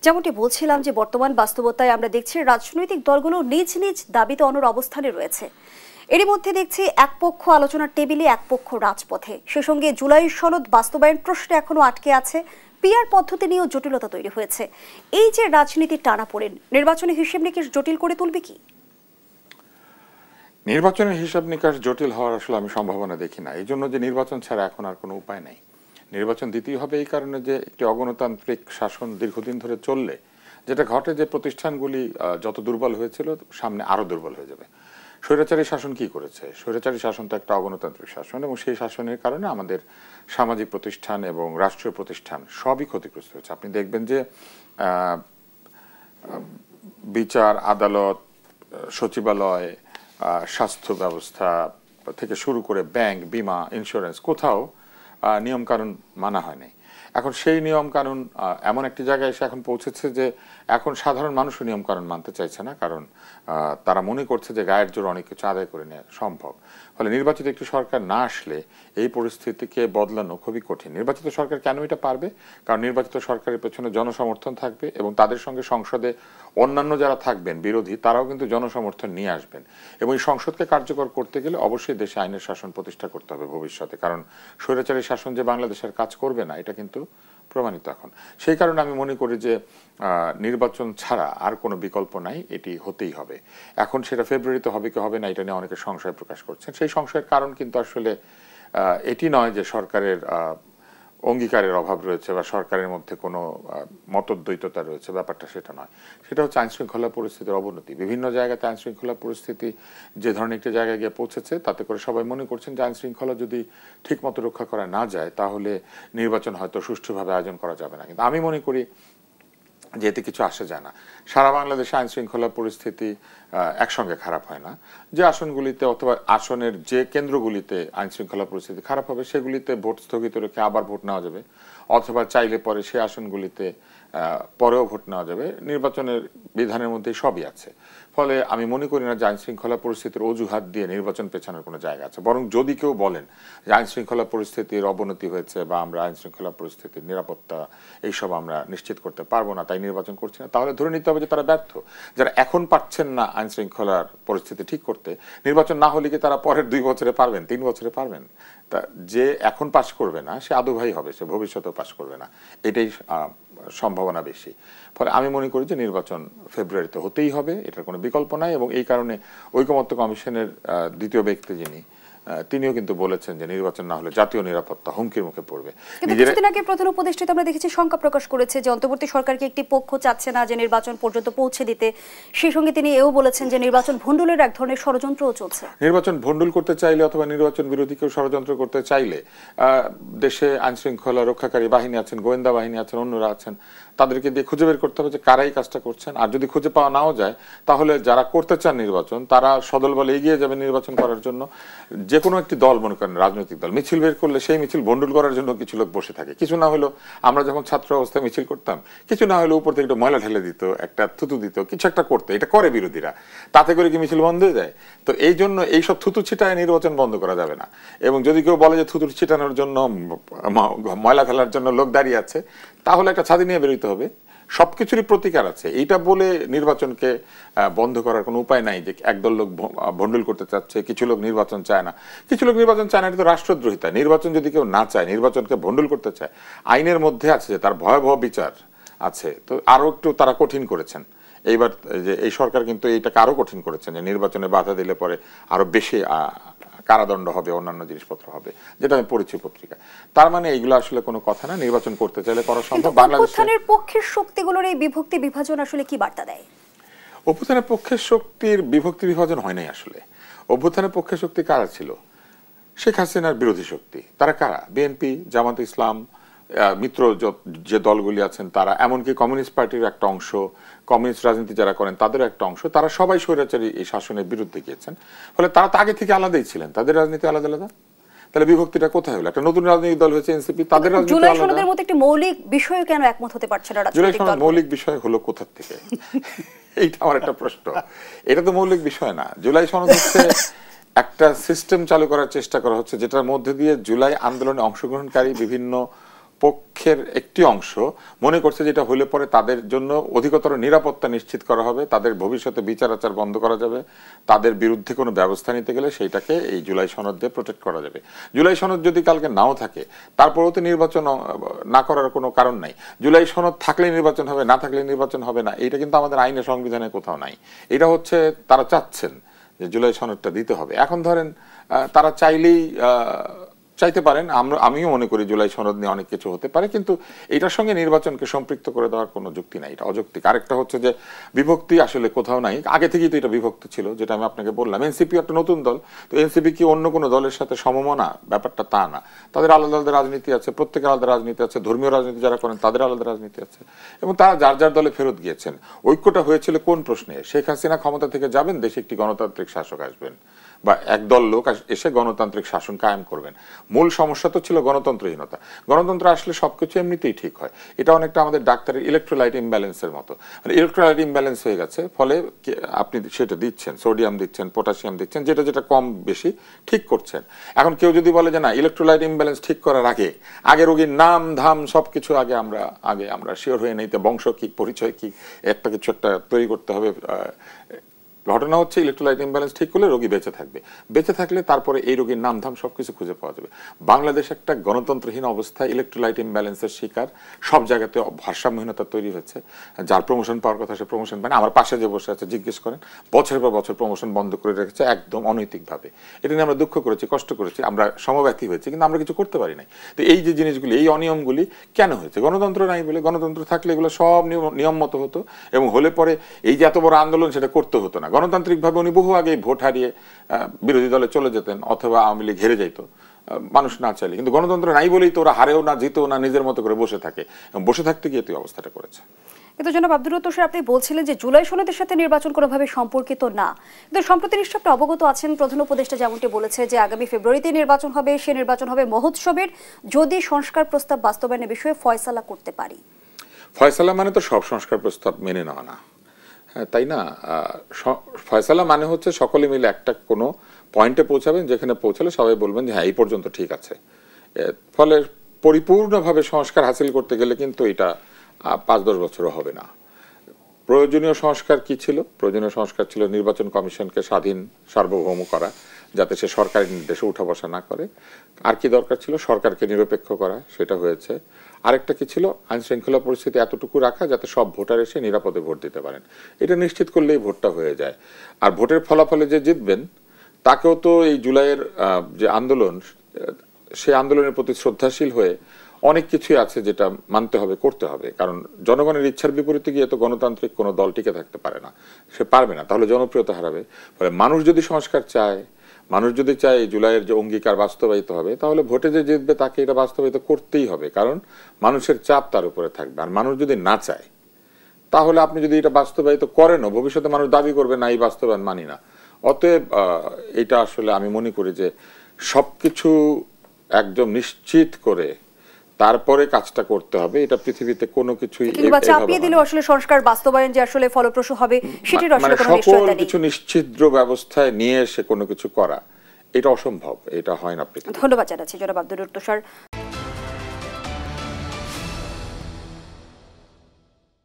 যেমনটি বলছিলাম যে বর্তমান বাস্তবতায় আমরা দেখছি রাজনৈতিক দলগুলো নিজ নিজ দাবিতে অনড় অবস্থানে রয়েছে। এরই মধ্যে দেখছি এক পক্ষ আলোচনার টেবিলে, এক পক্ষ রাজপথে। সে সঙ্গে জুলাই সনদ বাস্তবায়ন প্রশ্নে এখনো আটকে আছে, পিআর পদ্ধতি নিয়েও জটিলতা তৈরি হয়েছে। এই যে রাজনীতির টানাপোড়েন নির্বাচনী হিসেব নিকেশ জটিল করে তুলবে কি? নির্বাচনের হিসাব নিকাশ জটিল হওয়ার আসলে আমি সম্ভাবনা দেখি না। এই জন্য যে নির্বাচন ছাড়া এখন আর কোনো উপায় নেই। নির্বাচন দিতেই হবে এই কারণে যে একটি অগণতান্ত্রিক শাসন দীর্ঘদিন ধরে চললে যেটা ঘটে যে প্রতিষ্ঠানগুলি যত দুর্বল হয়েছিল সামনে আরো দুর্বল হয়ে যাবে। স্বৈরাচারী শাসন কি করেছে? স্বৈরাচারী শাসন তো একটা অগণতান্ত্রিক শাসন এবং সেই শাসনের কারণে আমাদের সামাজিক প্রতিষ্ঠান এবং রাষ্ট্রীয় প্রতিষ্ঠান সবই ক্ষতিগ্রস্ত হয়েছে। আপনি দেখবেন যে বিচার, আদালত, সচিবালয়, স্বাস্থ্য ব্যবস্থা থেকে শুরু করে ব্যাংক, বিমা, ইন্স্যুরেন্স কোথাও নিয়ম কানুন মানা হয় নাই। এখন সেই নিয়ম কানুন এমন একটি জায়গায় এসে এখন পৌঁছেছে যে এখন সাধারণ মানুষও নিয়ম কানুন মানতে চাইছে না, কারণ তারা মনে করছে যে গায়ের জোর অনেক কিছু আদায় করে নেওয়া সম্ভব। ফলে নির্বাচিত একটি সরকার না আসলে এই পরিস্থিতিকে বদলানো খুবই কঠিন। নির্বাচিত সরকার কেন এটা পারবে? কারণ নির্বাচিত সরকারের পেছনে জনসমর্থন থাকবে এবং তাদের সঙ্গে সংসদে অন্যান্য যারা থাকবেন বিরোধী তারাও কিন্তু জনসমর্থন নিয়ে আসবেন। এবং এই সংসদকে কার্যকর করতে গেলে অবশ্যই দেশে আইনের শাসন প্রতিষ্ঠা করতে হবে ভবিষ্যতে, কারণ স্বৈরাচারী শাসন যে বাংলাদেশের কাজ করবে না এটা কিন্তু প্রমাণিত এখন। সেই কারণে আমি মনে করি যে নির্বাচন ছাড়া আর কোনো বিকল্প নাই, এটি হতেই হবে। এখন সেটা ফেব্রুয়ারিতে হবে কি হবে না এটা নিয়ে অনেকে সংশয় প্রকাশ করছেন। সেই সংশয়ের কারণ কিন্তু আসলে এটি নয় যে সরকারের অঙ্গীকারের অভাব রয়েছে বা সরকারের মধ্যে কোনো মতদ্বৈততা রয়েছে, ব্যাপারটা সেটা নয়। সেটা হচ্ছে আইনশৃঙ্খলা পরিস্থিতির অবনতি। বিভিন্ন জায়গাতে আইনশৃঙ্খলা পরিস্থিতি যে ধরনের একটি জায়গায় গিয়ে পৌঁছেছে তাতে করে সবাই মনে করছেন যে আইনশৃঙ্খলা যদি ঠিকমতো রক্ষা করা না যায় তাহলে নির্বাচন হয়তো সুষ্ঠুভাবে আয়োজন করা যাবে না। কিন্তু আমি মনে করি যে এতে কিছু আসে যায় না। সারা বাংলাদেশে আইন শৃঙ্খলা পরিস্থিতি একসঙ্গে খারাপ হয় না। যে আসনগুলিতে অথবা আসনের যে কেন্দ্রগুলিতে আইন শৃঙ্খলা পরিস্থিতি খারাপ হবে সেগুলিতে ভোট স্থগিত রেখে আবার ভোট নেওয়া যাবে, অথবা চাইলে পরে সে আসনগুলিতে পরেও ভোট নেওয়া যাবে। নির্বাচনের বিধানের মধ্যে সবই আছে। ফলে আমি মনে করি না যে আইন শৃঙ্খলা পরিস্থিতির অজুহাত দিয়ে নির্বাচন পেছানোর কোনো জায়গা আছে। বরং যদি কেউ বলেন যে আইন শৃঙ্খলা পরিস্থিতির অবনতি হয়েছে বা আমরা আইন শৃঙ্খলা পরিস্থিতির নিরাপত্তা এইসব আমরা নিশ্চিত করতে পারবো না তাই নির্বাচন করছি না, তাহলে ধরে নিতে হবে যে তারা ব্যর্থ। যারা এখন পারছেন না আইন শৃঙ্খলার পরিস্থিতি ঠিক করতে, নির্বাচন না হলে কি তারা পরের 2 বছরে পারবেন, 3 বছরে পারবেন? তা যে এখন পাশ করবে না সে আদুভাই হবে, সে ভবিষ্যতেও পাশ করবে না, এটাই সম্ভাবনা বেশি। ফলে আমি মনে করি যে নির্বাচন ফেব্রুয়ারিতে হতেই হবে, এটার কোনো বিকল্প নাই। এবং এই কারণে ঐকমত্য কমিশনের দ্বিতীয় ব্যক্তি যিনি তিনিও কিন্তু বলেছেন যে নির্বাচন না হলে জাতীয় নিরাপত্তা হুমকির মুখে পড়বে। কিছুদিন আগে প্রধান উপদেষ্টা আমরা দেখেছি শঙ্কা প্রকাশ করেছে যে অন্তর্বর্তী সরকারকে একটি পক্ষ চাচ্ছে না যে নির্বাচন পর্যন্ত পৌঁছে দিতে। সেই সঙ্গে তিনি এও বলেছেন যে নির্বাচন ভণ্ডুলের এক ধরনের ষড়যন্ত্রও চলছে। নির্বাচন ভণ্ডুল করতে চাইলে অথবা নির্বাচন বিরোধী কেউ ষড়যন্ত্র করতে চাইলে দেশে আইন শৃঙ্খলা রক্ষাকারী বাহিনী আছেন, গোয়েন্দা বাহিনী আছেন, অন্যরা আছেন, তাদেরকে দিয়ে খুঁজে বের করতে হবে যে কারাই কাজটা করছেন। আর যদি খুঁজে পাওয়া নাও যায় তাহলে যারা করতে চান নির্বাচন তারা সদল বলে এগিয়ে যাবে নির্বাচন করার জন্য। যে কোনো একটি দল, মনে করেন রাজনৈতিক দল, মিছিল বের করলে সেই মিছিল ভণ্ডুল করার জন্য কিছু লোক বসে থাকে। কিছু না হলেও আমরা যখন ছাত্র অবস্থায় মিছিল করতাম, কিছু না হলেও উপর থেকে একটু ময়লা ঢেলে দিত, একটা থুতু দিত, কিছু একটা করতে, এটা করে বিরোধীরা, তাতে করে কি মিছিল বন্ধ হয়ে যায়? তো এই জন্য এইসব থুতু ছিটায় নির্বাচন বন্ধ করা যাবে না। এবং যদি কেউ বলে যে থুতু ছিটানোর জন্য, ময়লা ফেলার জন্য লোক দাঁড়িয়ে আছে, তাহলে একটা ছাদি নিয়ে বেরোতে হবে। সবকিছুরই প্রতিকার আছে। এইটা বলে নির্বাচনকে বন্ধ করার কোনো উপায় নাই যে একদল লোক ভণ্ডুল করতে চাচ্ছে, কিছু লোক নির্বাচন চায় না। কিছু লোক নির্বাচন চায় না, এটা তো রাষ্ট্রদ্রোহিতা। নির্বাচন যদি কেউ না চায়, নির্বাচনকে ভণ্ডুল করতে চায়, আইনের মধ্যে আছে যে তার ভয়াবহ বিচার আছে। তো আরো একটু তারা কঠিন করেছেন এইবার, যে এই সরকার কিন্তু এইটাকে আরো কঠিন করেছেন যে নির্বাচনে বাধা দিলে পরে আরো বেশি কারাদণ্ড হবে, অন্যান্য জিনিসপত্র হবে, যেটা আমি পড়েছি পত্রিকা। তার মানে এইগুলো আসলে কোনো কথা না, নির্বাচন করতে চাইলে করা সম্ভব। বাংলাদেশের পক্ষের শক্তিগুলোর এই বিভক্তি বিভাজন আসলে কি বার্তা দেয়? অভ্যুত্থানের পক্ষের শক্তির বিভক্তি বিভাজন হয় নাই আসলে। অভ্যুত্থানের পক্ষের শক্তি কারা ছিল? শেখ হাসিনার বিরোধী শক্তি। তারা কারা? বিএনপি, জামাত ইসলাম, মিত্র যে দলগুলি আছেন তারা, এমনকি কমিউনিস্ট পার্টির একটা অংশ, কমিউনিস্ট রাজনীতি যারা করেন তাদের একটা অংশ, তারা সবাই স্বৈরাচারী এই শাসনের বিরুদ্ধে গিয়েছেন। ফলে তারা তো আগে থেকে আলাদাই ছিলেন, তাদের রাজনীতি আলাদা আলাদা। তাহলে বিভক্তিটা কোথায় হলো? একটা নতুন রাজনৈতিক দল হয়েছে এনসিপি, তাদের রাজনীতি আলাদা। জুলাই সনদের মতো একটি মৌলিক বিষয় কেন একমত হতে পারছে না রাজনৈতিক দল? জুলাই সনদ মৌলিক বিষয় হলো কোথা থেকে? এইটা আমার একটা প্রশ্ন। এটা তো মৌলিক বিষয় না। জুলাই সনদ হচ্ছে একটা সিস্টেম চালু করার চেষ্টা করা হচ্ছে যেটার মধ্যে দিয়ে জুলাই আন্দোলনে অংশগ্রহণকারী বিভিন্ন পক্ষের একটি অংশ মনে করছে যেটা হলে পরে তাদের জন্য অধিকতর নিরাপত্তা নিশ্চিত করা হবে, তাদের ভবিষ্যতে বিচার আচার বন্ধ করা যাবে, তাদের বিরুদ্ধে কোনো ব্যবস্থা নিতে গেলে সেইটাকে এই জুলাই সনদ দিয়ে প্রোটেক্ট করা যাবে। জুলাই সনদ যদি কালকে নাও থাকে তারপরেও তো নির্বাচন না করার কোনো কারণ নাই। জুলাই সনদ থাকলে নির্বাচন হবে, না থাকলে নির্বাচন হবে না, এটা কিন্তু আমাদের আইনে সংবিধানে কোথাও নাই। এটা হচ্ছে তারা চাচ্ছেন যে জুলাই সনদটা দিতে হবে। এখন ধরেন তারা চাইলেই চাইতে পারেন, আমিও মনে করি জুলাই সনদ নিয়ে অনেক কিছু হতে পারে, কিন্তু এটার সঙ্গে নির্বাচনকে সম্পৃক্ত করে দেওয়ার কোনো যুক্তি নাই, এটা অযৌক্তিক। আরেকটা হচ্ছে যে বিভক্তি আসলে কোথাও নাই, আগে থেকেই তো এটা বিভক্ত ছিল, যেটা আমি আপনাকে বললাম। এনসিপি একটা নতুন দল, তো এনসিপি কি অন্য কোনো দলের সাথে সমমনা? ব্যাপারটা তা না। তাদের আলাদা আলাদা রাজনীতি আছে, প্রত্যেকের আলাদা রাজনীতি আছে, ধর্মীয় রাজনীতি যারা করেন তাদের আলাদা রাজনীতি আছে, এবং তারা যার যার দলে ফেরত গিয়েছেন। ঐক্যটা হয়েছিল কোন প্রশ্নে? শেখ হাসিনা ক্ষমতা থেকে যাবেন, দেশে একটি গণতান্ত্রিক শাসক আসবেন, বা একদল লোক এসে গণতান্ত্রিক শাসন কায়েম করবেন। মূল সমস্যা তো ছিল গণতন্ত্রহীনতা। গণতন্ত্র আসলে সবকিছু এমনিতেই ঠিক হয়। এটা অনেকটা আমাদের ডাক্তারের ইলেকট্রোলাইট ইমব্যালেন্সের মতো, মানে ইলেকট্রোলাইট ইমব্যালেন্স হয়ে গেছে, ফলে আপনি সেটা দিচ্ছেন, সোডিয়াম দিচ্ছেন, পটাশিয়াম দিচ্ছেন, যেটা যেটা কম বেশি ঠিক করছেন। এখন কেউ যদি বলে যে না, ইলেকট্রোলাইট ইমব্যালেন্স ঠিক করার আগে রোগীর নাম ধাম সবকিছু আগে আমরা শিওর হয়ে নিতে, বংশ কি, পরিচয় কি, কিছু একটা তৈরি করতে হবে। ঘটনা হচ্ছে ইলেকট্রোলাইট ইমব্যালেন্স ঠিক করলে রোগী বেঁচে থাকবে, বেঁচে থাকলে তারপরে এই রোগীর নাম ধাম সবকিছু খুঁজে পাওয়া যাবে। বাংলাদেশ একটা গণতন্ত্রহীন অবস্থায় ইলেকট্রোলাইট ইমব্যালেন্সের শিকার, সব জায়গাতে ভারসাম্যহীনতা তৈরি হচ্ছে। যার প্রমোশন পাওয়ার কথা সে প্রমোশন পায় না। আমার পাশে যে বসে আছে জিজ্ঞেস করেন, বছরের পর বছর প্রমোশন বন্ধ করে রেখেছে একদম অনৈতিকভাবে। এটা নিয়ে আমরা দুঃখ করেছি, কষ্ট করেছি, আমরা সমব্যথী হয়েছি, কিন্তু আমরা কিছু করতে পারি নাই। তো এই যে জিনিসগুলি, এই অনিয়মগুলি কেন হয়েছে? গণতন্ত্র নাই বলে। গণতন্ত্র থাকলে এগুলো সব নিয়ম মতো হতো, এবং হলে পরে এই যে এত বড় আন্দোলন সেটা করতে হতো না। গণতান্ত্রিকভাবে উনি বহু আগে ভোট হারিয়ে বিরোধী দলে চলে যেতেন, অথবা আওয়ামী লীগ হেরে যাইতো মানুষ না চাইলে। কিন্তু গণতন্ত্র নাই বলেই তো ওরা হারেও না, জিতেও না, নিজের মতো করে বসে থাকে, এবং বসে থাকতে গিয়ে তুই অবস্থাটা করেছে। কিন্তু জনাব আব্দুর রহমান তুষার, আপনি বলছিলেন যে জুলাই সনদের সাথে নির্বাচন কোনোভাবে সম্পর্কিত না, কিন্তু সম্প্রতি নিশ্চয় আপনি অবগত আছেন, প্রধান উপদেষ্টা যেমনটি বলেছে যে আগামী ফেব্রুয়ারিতে নির্বাচন হবে, সে নির্বাচন হবে মহোৎসবের, যদি সংস্কার প্রস্তাব বাস্তবায়নের বিষয়ে ফয়সালা করতে পারি। ফয়সালা মানে তো সব সংস্কার প্রস্তাব মেনে নেওয়া না, তাই না? ফয়সালা মানে হচ্ছে সকলে মিলে একটা কোনো পয়েন্টে পৌঁছাবেন, যেখানে পৌঁছালে সবাই বলবেন যে হ্যাঁ এই পর্যন্ত ঠিক আছে। ফলে পরিপূর্ণভাবে সংস্কার হাসিল করতে গেলে কিন্তু এটা 5-10 বছরও হবে না। প্রয়োজনীয় সংস্কার কি ছিল? প্রয়োজনীয় সংস্কার ছিল নির্বাচন কমিশনকে স্বাধীন সার্বভৌম করা, যাতে সে সরকারি নির্দেশে উঠা বসা না করে। আর কি দরকার ছিল? সরকারকে নিরপেক্ষ করা, সেটা হয়েছে। আরেকটা কি ছিল? আইন শৃঙ্খলা পরিস্থিতি এতটুকু রাখা যাতে সব ভোটার এসে নিরাপদে ভোট দিতে পারেন। এটা নিশ্চিত করলেই ভোটটা হয়ে যায়। আর ভোটের ফলাফলে যে জিতবেন তাকেও তো এই জুলাইয়ের যে আন্দোলন, সেই আন্দোলনের প্রতি শ্রদ্ধাশীল হয়ে অনেক কিছুই আছে যেটা মানতে হবে, করতে হবে। কারণ জনগণের ইচ্ছার বিপরীতে গিয়ে তো গণতান্ত্রিক কোনো দল টিকে থাকতে পারে না, সে পারবে না, তাহলে জনপ্রিয়তা হারাবে। ফলে মানুষ যদি সংস্কার চায়, মানুষ যদি চায় জুলাইয়ের যে অঙ্গীকার বাস্তবায়িত হবে, তাহলে ভোটে যে জিতবে তাকে এটা বাস্তবায়িত করতেই হবে, কারণ মানুষের চাপ তার উপরে থাকবে। আর মানুষ যদি না চায়, তাহলে আপনি যদি এটা বাস্তবায়িত করেনও, ভবিষ্যতে মানুষ দাবি করবে না এই বাস্তবায়ন মানি না। অতএব এটা আসলে আমি মনে করি যে সবকিছু একদম নিশ্চিত করে তারপরে কাজটা করতে হবে। এটা পৃথিবীতে কোনো কিছুই চাপিয়ে দিলে আসলে সংস্কার বাস্তবায়ন যে আসলে ফলপ্রসূ হবে সেটার আসলে কোনো নিশ্চয়তা নেই। কিছু নিশ্চিদ্র ব্যবস্থায় নিয়ে এসে কোনো কিছু করা এটা অসম্ভব, এটা হয় না পৃথিবীতে। ধন্যবাদ জানাচ্ছি জনাব আব্দুর রহমান তুষার।